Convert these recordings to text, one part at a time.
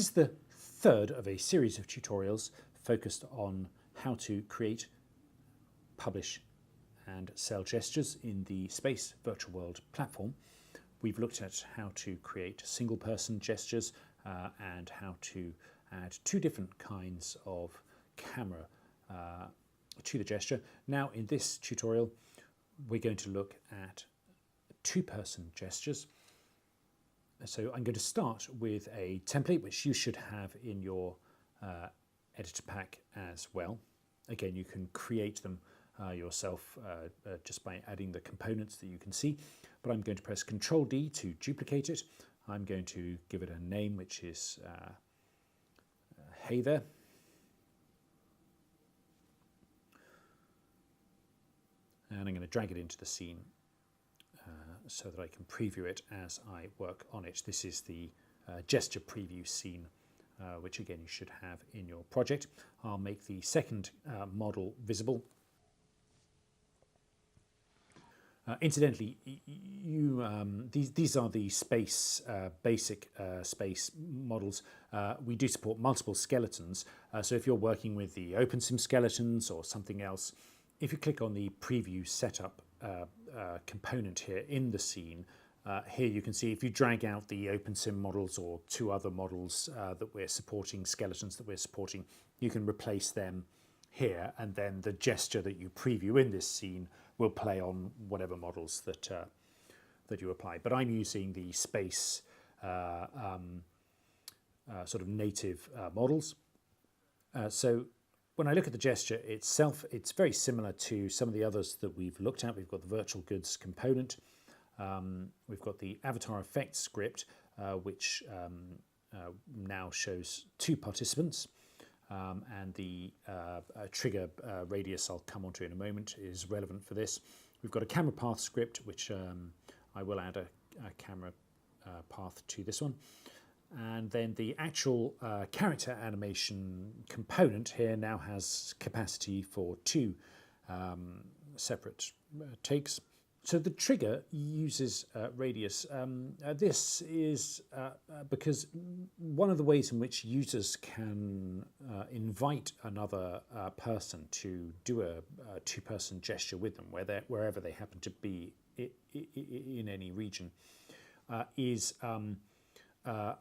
is the third of a series of tutorials focused on how to create, publish and sell gestures in the Space Virtual World platform. We've looked at how to create single person gestures and how to add two different kinds of camera to the gesture. Now in this tutorial we're going to look at two-person gestures. So I'm going to start with a template which you should have in your editor pack as well. Again, you can create them yourself just by adding the components that you can see, but I'm going to press Ctrl D to duplicate it. I'm going to give it a name which is Hey There. And I'm going to drag it into the scene so that I can preview it as I work on it. This is the gesture preview scene, which again you should have in your project. I'll make the second model visible. Incidentally, these are the space basic space models. We do support multiple skeletons, so if you're working with the OpenSim skeletons or something else, if you click on the preview setup component here in the scene, here you can see if you drag out the OpenSim models or two other models that we're supporting, skeletons that we're supporting, you can replace them here, and then the gesture that you preview in this scene will play on whatever models that that you apply. But I'm using the space sort of native models. So when I look at the gesture itself, it's very similar to some of the others that we've looked at. We've got the virtual goods component, we've got the avatar effects script, which now shows two participants, and the trigger radius I'll come onto in a moment is relevant for this. We've got a camera path script, which I will add a camera path to this one. And then the actual character animation component here now has capacity for two separate takes. So the trigger uses radius. This is because one of the ways in which users can invite another person to do a two-person gesture with them, wherever they happen to be in any region, is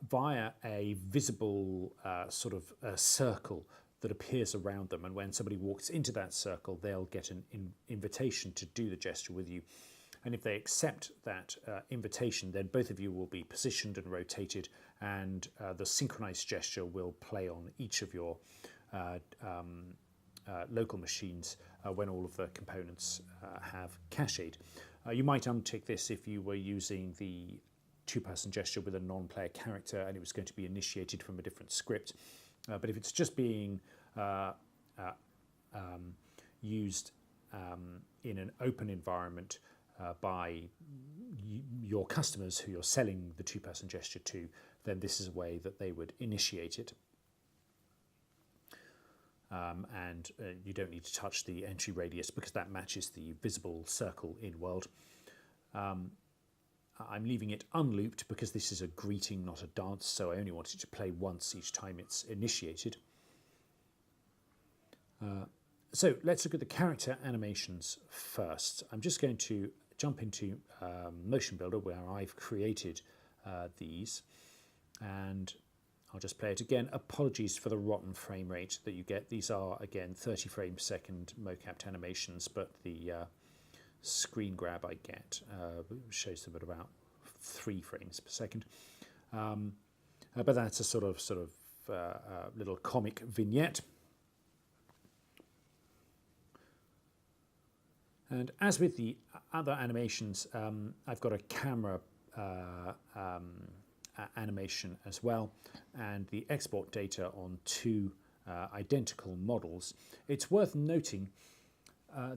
via a visible sort of circle that appears around them, and when somebody walks into that circle they'll get an invitation to do the gesture with you, and if they accept that invitation, then both of you will be positioned and rotated, and the synchronized gesture will play on each of your local machines when all of the components have cached. You might untick this if you were using the two-person gesture with a non-player character and it was going to be initiated from a different script. But if it's just being used in an open environment by your customers who you're selling the two-person gesture to, then this is a way that they would initiate it. And you don't need to touch the entry radius because that matches the visible circle in world. I'm leaving it unlooped because this is a greeting, not a dance, so I only want it to play once each time it's initiated. So let's look at the character animations first. I'm just going to jump into Motion Builder where I've created these, and I'll just play it again. Apologies for the rotten frame rate that you get. These are, again, 30 frames per second mocapped animations, but the screen grab I get shows them at about 3 frames per second. But that's a sort of little comic vignette. And as with the other animations, I've got a camera animation as well, and the export data on two identical models. It's worth noting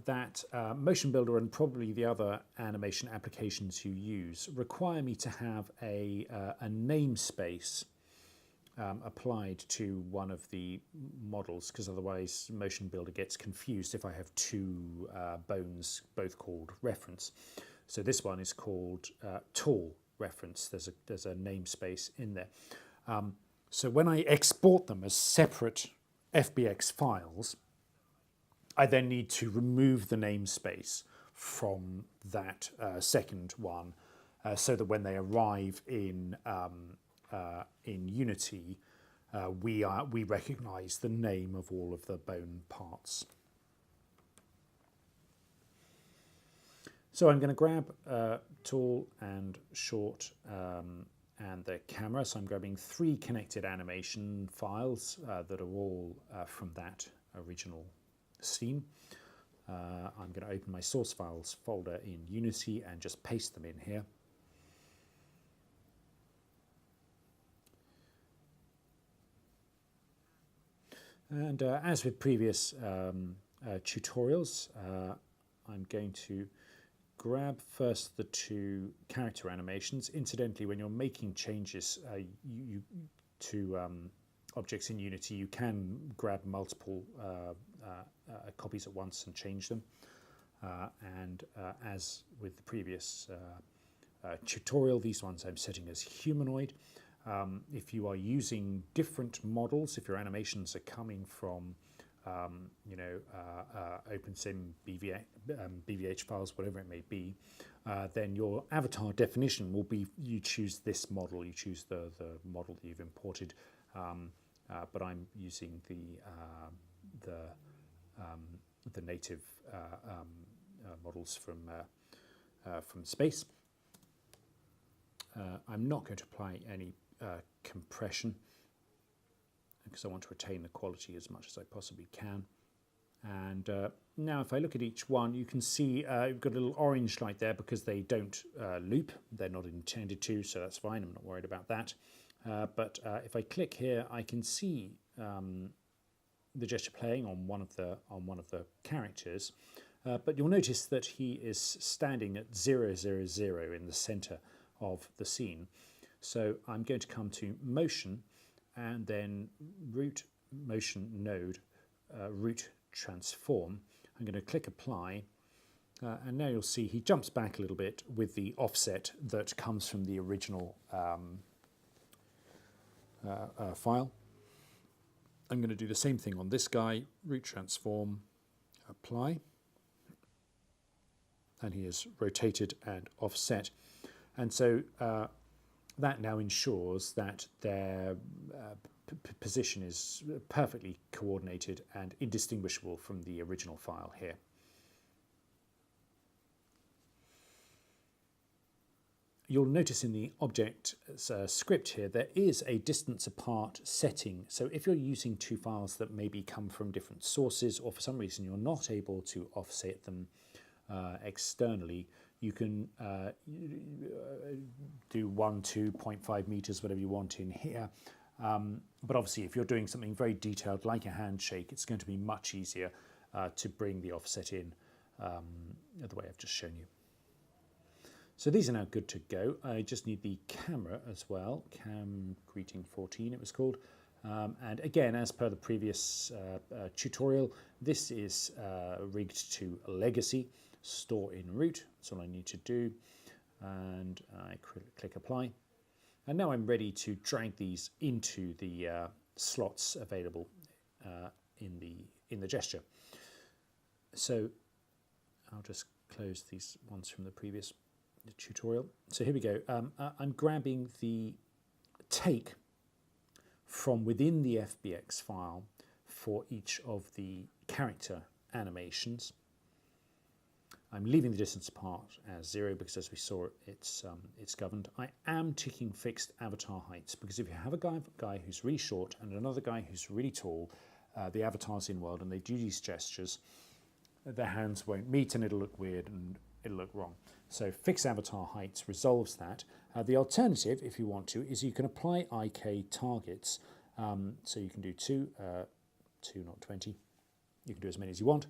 that Motion Builder and probably the other animation applications you use require me to have a namespace applied to one of the models, because otherwise Motion Builder gets confused if I have two bones both called reference. So this one is called tall reference. There's a namespace in there. So when I export them as separate FBX files, I then need to remove the namespace from that second one, so that when they arrive in Unity, we recognise the name of all of the bone parts. So I'm going to grab tall and short and the camera. So I'm grabbing 3 connected animation files that are all from that original scene. I'm going to open my source files folder in Unity and just paste them in here. And as with previous tutorials, I'm going to grab first the 2 character animations. Incidentally, when you're making changes to objects in Unity, you can grab multiple copies at once and change them. And as with the previous tutorial, these ones I'm setting as humanoid. If you are using different models, if your animations are coming from OpenSim, BVH files, whatever it may be, then your avatar definition will be you choose this model, you choose the model that you've imported, but I'm using the native models from Space. I'm not going to apply any compression, because I want to retain the quality as much as I possibly can. And now if I look at each one, you can see you've got a little orange light there because they don't loop. They're not intended to, so that's fine. I'm not worried about that. But if I click here, I can see the gesture playing on one of the characters. But you'll notice that he is standing at 0, 0, 0 in the center of the scene. So I'm going to come to motion and then root motion node, root transform. I'm going to click apply, and now you'll see he jumps back a little bit with the offset that comes from the original file. I'm going to do the same thing on this guy, root transform, apply, and he is rotated and offset. And so that now ensures that their position is perfectly coordinated and indistinguishable from the original file here. You'll notice in the object script here there is a distance apart setting. So if you're using 2 files that maybe come from different sources, or for some reason you're not able to offset them externally, you can do 1, 2, 0.5 meters, whatever you want in here. But obviously, if you're doing something very detailed like a handshake, it's going to be much easier to bring the offset in the way I've just shown you. So these are now good to go. I just need the camera as well. Cam Greeting 14 it was called. And again, as per the previous tutorial, this is rigged to legacy, store in root. That's all I need to do. And I click apply. And now I'm ready to drag these into the slots available in the gesture. So I'll just close these ones from the previous tutorial. So here we go. I'm grabbing the take from within the FBX file for each of the character animations. I'm leaving the distance apart as 0 because, as we saw, it's governed. I am ticking fixed avatar heights because if you have a guy who's really short and another guy who's really tall, the avatars in world, and they do these gestures, their hands won't meet and it'll look weird and it'll look wrong. So fixed avatar heights resolves that. The alternative, if you want to, is you can apply IK targets. So you can do 2, not 20. You can do as many as you want.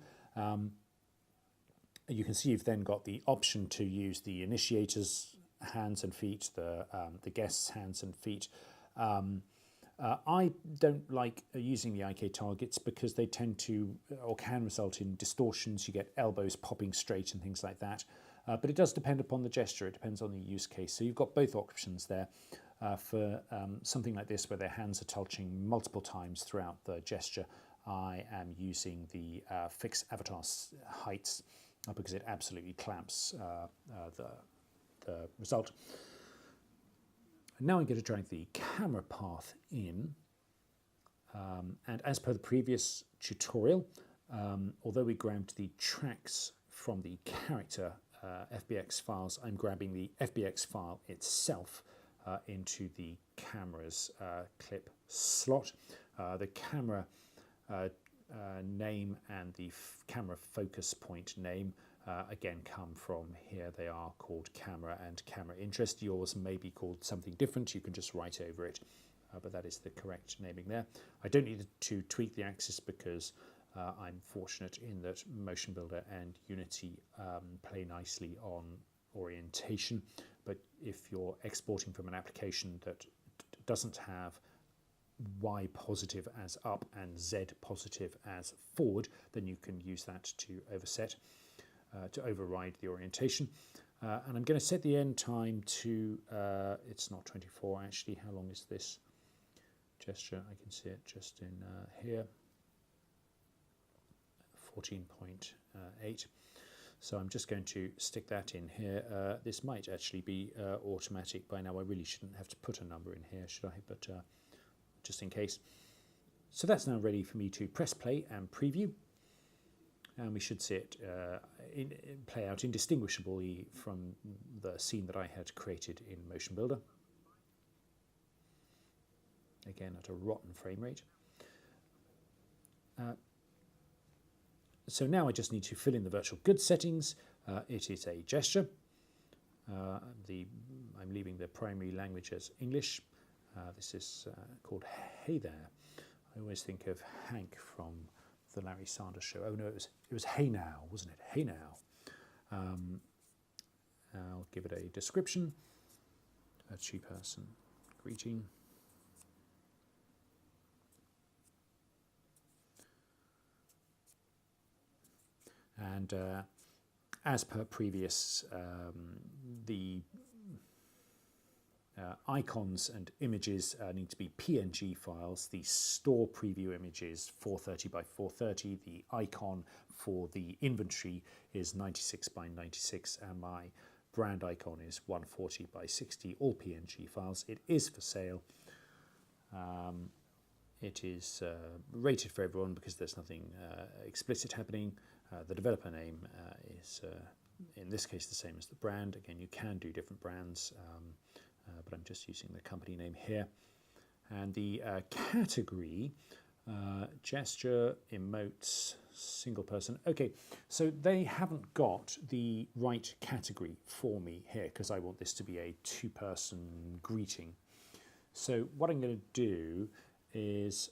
You can see you've then got the option to use the initiator's hands and feet, the guest's hands and feet. I don't like using the IK targets because they tend to, or can result in distortions. You get elbows popping straight and things like that. But it does depend upon the gesture. It depends on the use case. So you've got both options there. For something like this where their hands are touching multiple times throughout the gesture, I am using the fixed avatar heights because it absolutely clamps the result. Now I'm going to drag the camera path in, and as per the previous tutorial, although we grabbed the tracks from the character FBX files, I'm grabbing the FBX file itself into the camera's clip slot. The camera name and the camera focus point name again come from here. They are called camera and camera interest. Yours may be called something different. You can just write over it, but that is the correct naming there. I don't need to tweak the axis because I'm fortunate in that Motion Builder and Unity play nicely on orientation, but if you're exporting from an application that doesn't have Y positive as up and Z positive as forward, then you can use that to override the orientation. And I'm going to set the end time to, it's not 24 actually, how long is this gesture? I can see it just in here, 14.8. So I'm just going to stick that in here. This might actually be automatic by now. I really shouldn't have to put a number in here, should I? But just in case. So that's now ready for me to press play and preview. And we should see it play out indistinguishably from the scene that I had created in Motion Builder. Again, at a rotten frame rate. So now I just need to fill in the virtual goods settings. It is a gesture. I'm leaving the primary language as English. This is called Hey There. I always think of Hank from the Larry Sanders Show. Oh no, it was Hey Now, wasn't it? Hey Now. I'll give it a description. A two-person greeting. And as per previous, the icons and images need to be PNG files. The store preview image is 430 by 430. The icon for the inventory is 96 by 96, and my brand icon is 140 by 60, all PNG files. It is for sale. It is rated for everyone because there's nothing explicit happening. The developer name is, in this case, the same as the brand. Again, you can do different brands, but I'm just using the company name here. And the category, gesture, emotes, single person. Okay, so they haven't got the right category for me here because I want this to be a two-person greeting. So what I'm going to do is,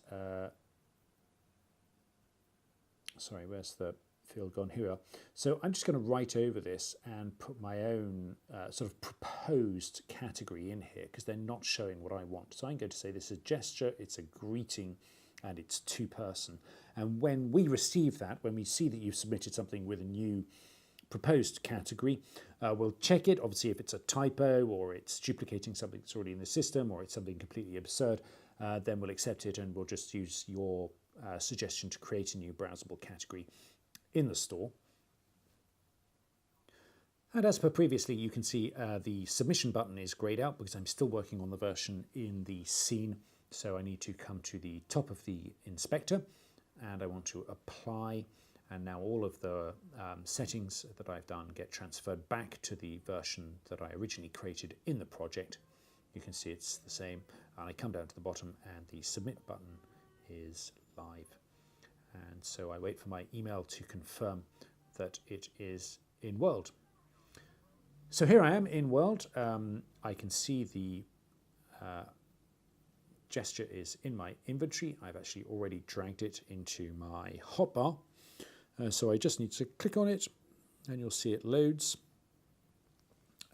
sorry, where's the field gone? Here we are. So I'm just going to write over this and put my own sort of proposed category in here because they're not showing what I want. So I'm going to say this is a gesture, it's a greeting, and it's two-person. And when we receive that, when we see that you've submitted something with a new proposed category, we'll check it. Obviously, if it's a typo or it's duplicating something that's already in the system or it's something completely absurd, then we'll accept it and we'll just use your suggestion to create a new browsable category in the store. And as per previously, you can see the submission button is grayed out because I'm still working on the version in the scene. So I need to come to the top of the inspector and I want to apply. And now all of the settings that I've done get transferred back to the version that I originally created in the project. You can see it's the same. And I come down to the bottom and the submit button is live. And so I wait for my email to confirm that it is in world. So here I am in world. I can see the gesture is in my inventory. I've actually already dragged it into my hotbar. So I just need to click on it and you'll see it loads.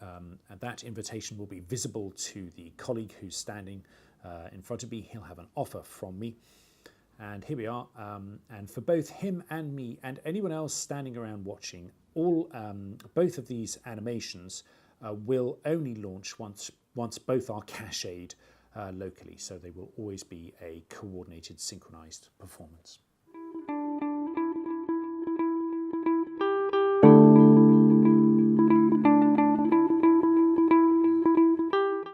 And that invitation will be visible to the colleague who's standing in front of me. He'll have an offer from me. And here we are, and for both him and me and anyone else standing around watching, both of these animations will only launch once once both are cached locally, so they will always be a coordinated synchronized performance.